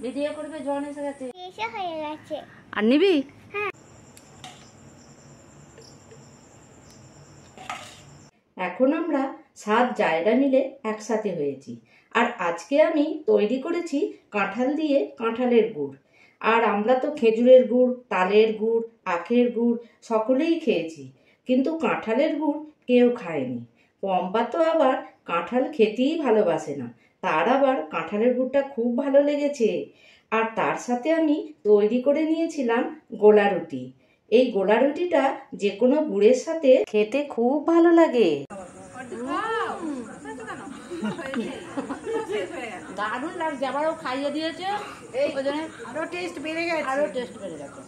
দিদি এ করবে, জল এসে গেছে। এসে হয়ে গেছে। আর নিবি? হ্যাঁ। এখন আমরা 7 জায়গা মিলে একসাথে হয়েছি। আর আজকে আমি তৈরি করেছি কাঁঠাল দিয়ে কাঁঠালের গুড়। আর আমরা তো খেজুরের গুড়, তালের গুড়, আখের গুড় সকলেই খেয়েছি, কিন্তু কাঁঠালের গুড় কেউ খায়নি। পম্পা তো আবার কাঁঠাল খেতেই ভালোবাসে না, তার আবার কাঁঠালের গুড়টা খুব ভালো লেগেছে। আর তার সাথে আমি তৈরি করে নিয়েছিলাম গোলা রুটি। এই গোলা রুটিটা যে কোনো গুড়ের সাথে খেতে খুব ভালো লাগে। দারুণ লাগছে, আবারও খাইয়ে দিয়েছে, ওই জন্য আরও টেস্ট বেড়ে গেছে।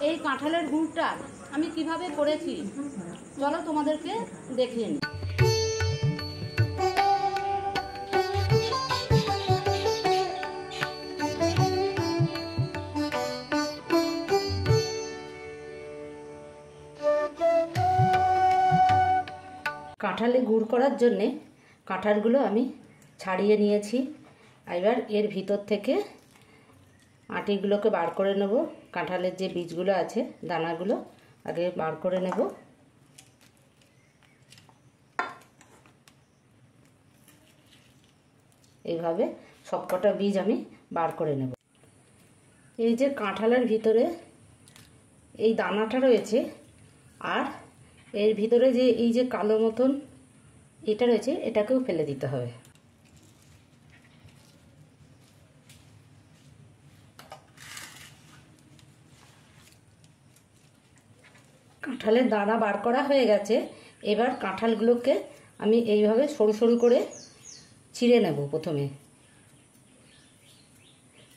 এই কাঁঠালের গুড়টা আমি কিভাবে করেছি চলো তোমাদেরকে দেখিয়ে নিই। কাঁঠালে গুড় করার জন্যে কাঁঠালগুলো আমি ছাড়িয়ে নিয়েছি। এবার এর ভিতর থেকে আটিগুলোকে বার করে নেব। কাঁঠালের যে বীজগুলো আছে, দানাগুলো আগে বার করে নেব। এইভাবে সবকটা বীজ আমি বার করে নেব। এই যে কাঁঠালের ভিতরে এই দানাটা রয়েছে, আর এর ভিতরে যে এই যে কালো মতন এটা রয়েছে, এটাকেও ফেলে দিতে হবে। কাঁঠালের দানা বার করা হয়ে গেছে। এবার কাঁঠালগুলোকে আমি এইভাবে সরু সরু করে চিড়ে নেব। প্রথমে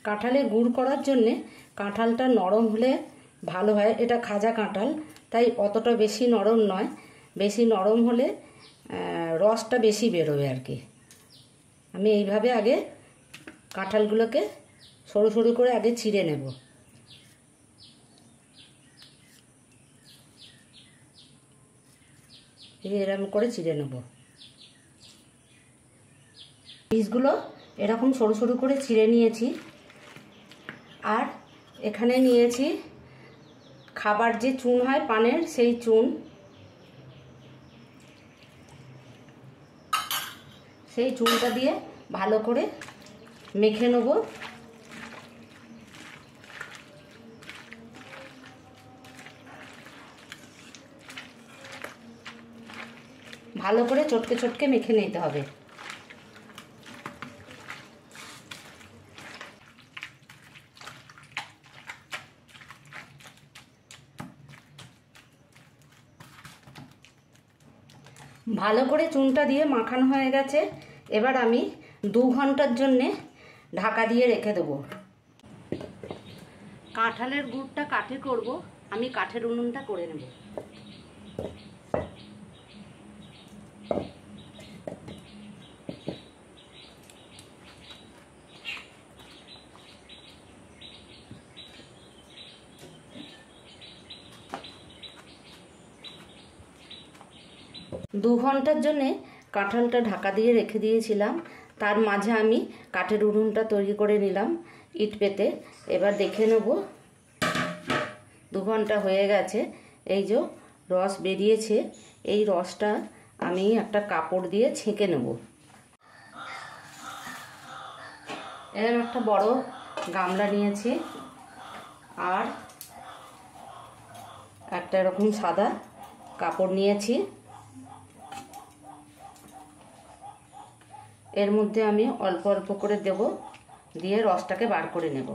কাঁঠালে গুড় করার জন্যে কাঁঠালটা নরম হলে ভালো হয়। এটা খাজা কাঁঠাল, তাই অতটা বেশি নরম নয়। বেশি নরম হলে রসটা বেশি বেরোবে আর কি। আমি এইভাবে আগে কাঁঠালগুলোকে সরু সরু করে আগে চিড়ে নেব। এরকম করে চিড়ে নেব। পিসগুলো এরকম সরু সরু করে চিড়ে নিয়েছি। আর এখানে নিয়েছি খাবার যে চুন হয় পানের, সেই চুন। সেই চুনটা দিয়ে ভালো করে মেখে নেব। ভালো করে চটকে চটকে মেখে নিতে হবে। ভালো করে চুনটা দিয়ে মাখানো হয়ে গেছে। এবার আমি 2 ঘন্টার জন্যে ঢাকা দিয়ে রেখে দেবো। কাঁঠালের গুড়টা কাঠে করব, আমি কাঠের উনুনটা করে নেব। দু ঘন্টার জন্যে কাঁঠালটা ঢাকা দিয়ে রেখে দিয়েছিলাম। তার মাঝে আমি কাঠের উনুনটা তৈরি করে নিলাম ইট পেতে। এবার দেখে নেব 2 ঘন্টা হয়ে গেছে। এই যে রস বেরিয়েছে, এই রসটা আমি একটা কাপড় দিয়ে ছেঁকে নেব। এরকম একটা বড় গামলা নিয়েছি, আর একটা এরকম সাদা কাপড় নিয়েছি। এর মধ্যে আমি অল্প অল্প করে দেব, দিয়ে রসটাকে বার করে নেব।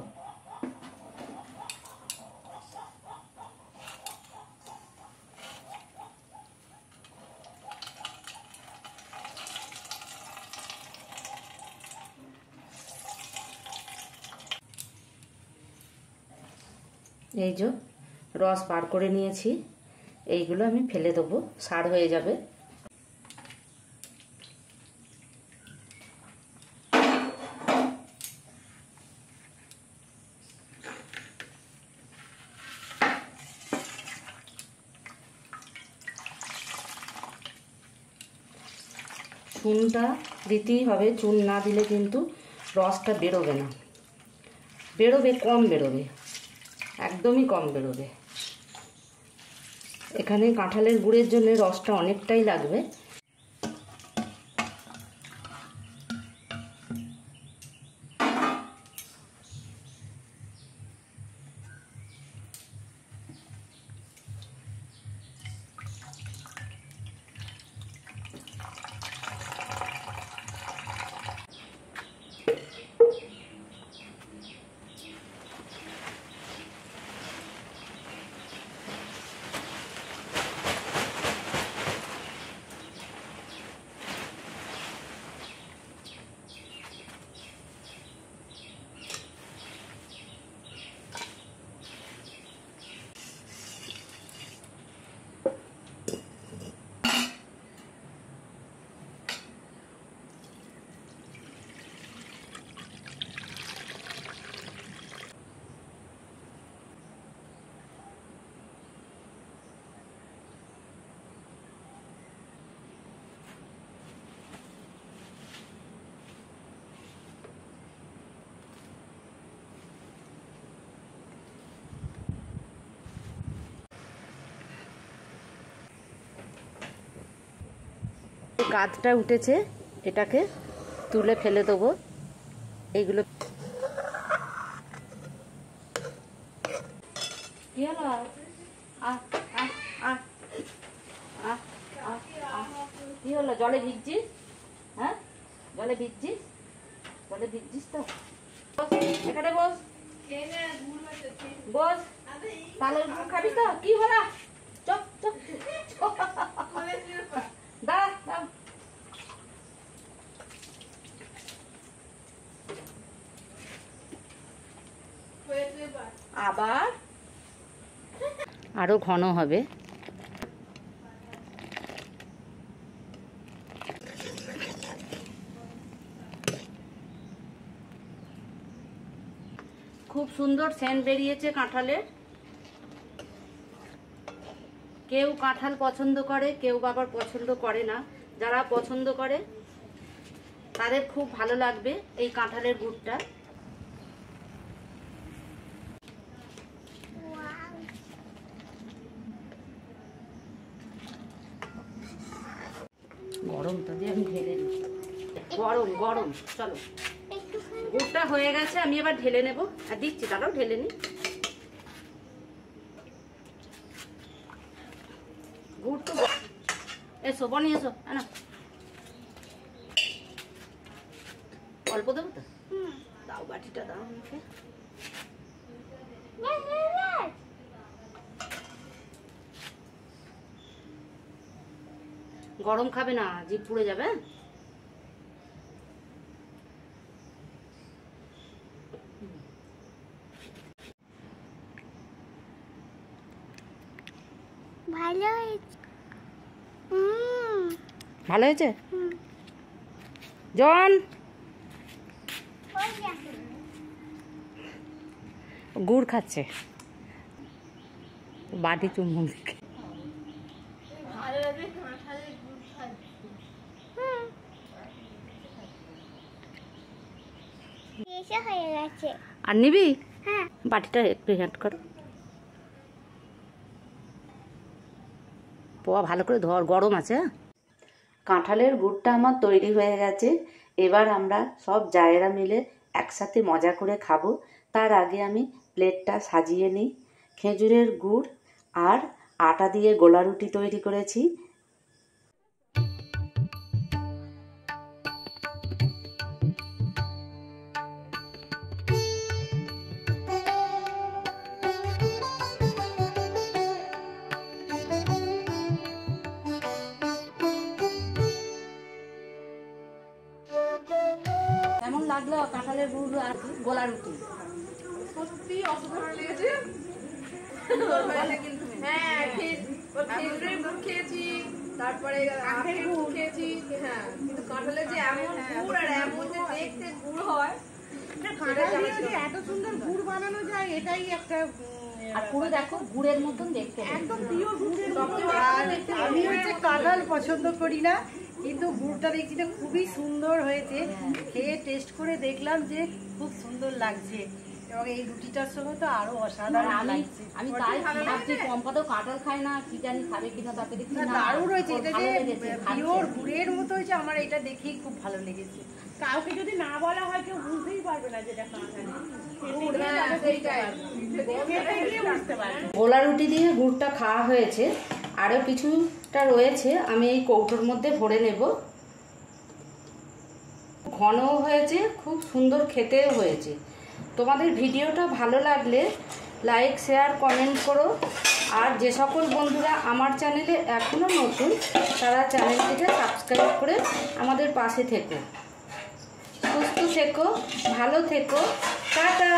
এই যে রস বার করে নিয়েছি, এইগুলো আমি ফেলে দেবো, সার হয়ে যাবে। চুনটা দিতেই হবে, চুন না দিলে কিন্তু রসটা বেরোবে না। বেরোবে, কম বেরোবে, একদমই কম বেরোবে। এখানে কাঁঠালের গুড়ের জন্য রসটা অনেকটাই লাগবে। কাঁধটা উঠেছে, এটাকে তুলে ফেলে দেবো। এইগুলো কি হলো? কি হলো? জলে ভিজছিস? হ্যাঁ, জলে ভিজছিস? জলে ভিজছিস তো? এখানে বস, বস। তালের গুড় খাবি তো? কি হলো? চপ চপ দাঁড়া দাঁড়া। আবার আরো ঘন হবে। খুব সুন্দর সেন্ট বেরিয়েছে কাঁঠালের। কেউ কাঁঠাল পছন্দ করে, কেউ আবার পছন্দ করে না। যারা পছন্দ করে তাদের খুব ভালো লাগবে এই কাঁঠালের গুড়টা। গরমটা দিয়ে আমি ঢেলে নিই। গরম গরম। চলো, গুড়টা হয়ে গেছে, আমি এবার ঢেলে নেব। আর দিচ্ছি, তারাও ঢেলে নি। গুড় তো এসো বনি, এসো না, অল্প দেবো তো। দাও, বাটিটা দাও আমাকে। গরম খাবে না, জিভ পুড়ে যাবে। ভালো হয়েছে। ভালো হয়েছে জন। গুড় খাচ্ছে, বাটি চুমু দিকে। হয়ে গেছে। আর নিবি? হ্যাঁ, বাটিটা একটু হ্যান্ড করো। পোয়া ভালো করে ধর, গরম আছে। কাঁঠালের গুড়টা আমার তৈরি হয়ে গেছে। এবার আমরা সব জায়েরা মিলে একসাথে মজা করে খাবো। তার আগে আমি প্লেটটা সাজিয়ে নিই। খেজুরের গুড় আর আটা দিয়ে গোলা রুটি তৈরি করেছি। কেমন লাগলো কাঁঠালের গুড় আর গোলা রুটি? সত্যি অসাধারণ লেগেছে। হ্যাঁ, খেজুরের গুড় খেয়েছি, তারপরে আখের গুড় খেয়েছি। হ্যাঁ, কিন্তু কাঁঠালের যে এমন গুড় আর এমন যে দেখতে গুড় হয়, এত সুন্দর গুড় বানানো যায়, এটাই একটা। আর পুরো দেখো গুড়ের মতন দেখতে, একদম পিওর গুড়ের মতো। আমি হচ্ছে কাঁঠাল পছন্দ করি না, কিন্তু গুড়টা দেখছি যে খুবই সুন্দর হয়েছে। খেয়ে টেস্ট করে দেখলাম যে খুব সুন্দর লাগছে। এবং এই রুটিটার সঙ্গে তো আরো অসাধারণ লাগছে। আমি তাই ভাবছি পম্পা তো কাঁঠাল খায় না, কি জানি খাবে কিনা, তাকে দেখছি না দারুণ হয়েছে, এটা ভালো যে লেগেছে, পিওর গুড়ের মতো হয়েছে, আমার এটা দেখেই খুব ভালো লেগেছে। কাউকে যদি না বলা হয় কেউ বুঝতেই পারবে না যেটা কাঁঠালি। খেতে গিয়ে বুঝতে পারবে। গোলা রুটি দিয়ে গুড়টা খাওয়া হয়েছে, আরও কিছুটা রয়েছে, আমি এই কৌটোর মধ্যে ভরে নেব। ঘনও হয়েছে, খুব সুন্দর খেতেও হয়েছে। তোমাদের ভিডিওটা ভালো লাগলে লাইক, শেয়ার, কমেন্ট করো। আর যে সকল বন্ধুরা আমার চ্যানেলে এখনও নতুন, তারা চ্যানেলটিকে সাবস্ক্রাইব করে আমাদের পাশে থেকো। সুস্থ থেকো, ভালো থেকো, টাটা।